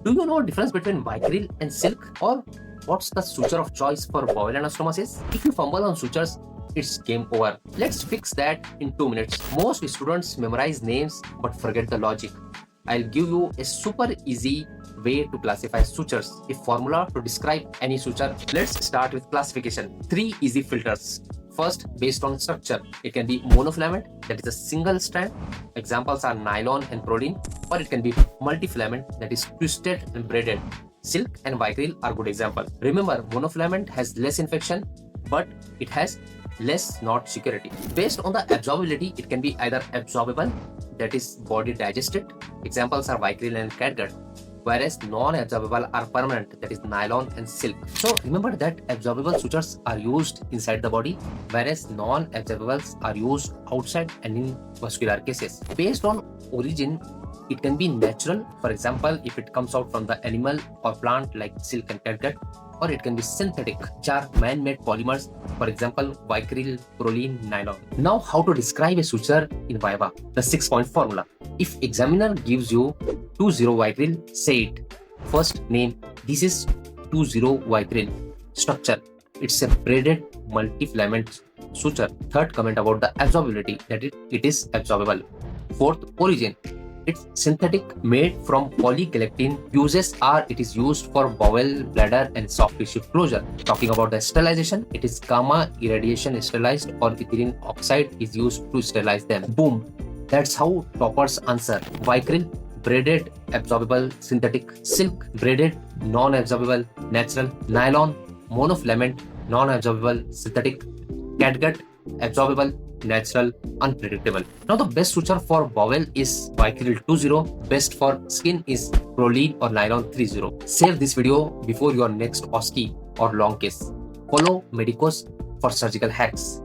Do you know the difference between Vicryl and silk? Or what's the suture of choice for bowel anastomosis? If you fumble on sutures, it's game over. Let's fix that in 2 minutes. Most students memorize names but forget the logic. I'll give you a super easy way to classify sutures, a formula to describe any suture. Let's start with classification. 3 easy filters. First, based on structure, it can be monofilament, that is a single strand. Examples are nylon and proline, or it can be multifilament, that is twisted and braided. Silk and Vicryl are good examples. Remember, monofilament has less infection, but it has less knot security. Based on the absorbability, it can be either absorbable, that is body digested. Examples are Vicryl and catgut. Whereas non-absorbable are permanent, that is nylon and silk. So remember that absorbable sutures are used inside the body, whereas non-absorbables are used outside and in vascular cases. Based on origin, it can be natural. For example, if it comes out from the animal or plant like silk and catgut, or it can be synthetic, which are man-made polymers, for example, Vicryl, proline, nylon. Now, how to describe a suture in Viva? The 6-point formula. If examiner gives you 20 Vicryl, say it. First name, this is 20 Vicryl. Structure, it's a braided multi-filament suture. Third comment about the absorbability, that it is absorbable. Fourth, origin. It's synthetic, made from polygalactine. Uses are it is used for bowel, bladder, and soft tissue closure. Talking about the sterilization, it is gamma irradiation sterilized, or ethylene oxide is used to sterilize them. Boom. That's how toppers answer. Vicryl, braided, absorbable, synthetic. Silk, braided, non-absorbable, natural. Nylon, monofilament, non-absorbable, synthetic. Catgut, absorbable, natural, unpredictable. Now the best suture for bowel is Vicryl 20. Best for skin is proline or nylon 30. Save this video before your next OSCE or long case. Follow Medicos for surgical hacks.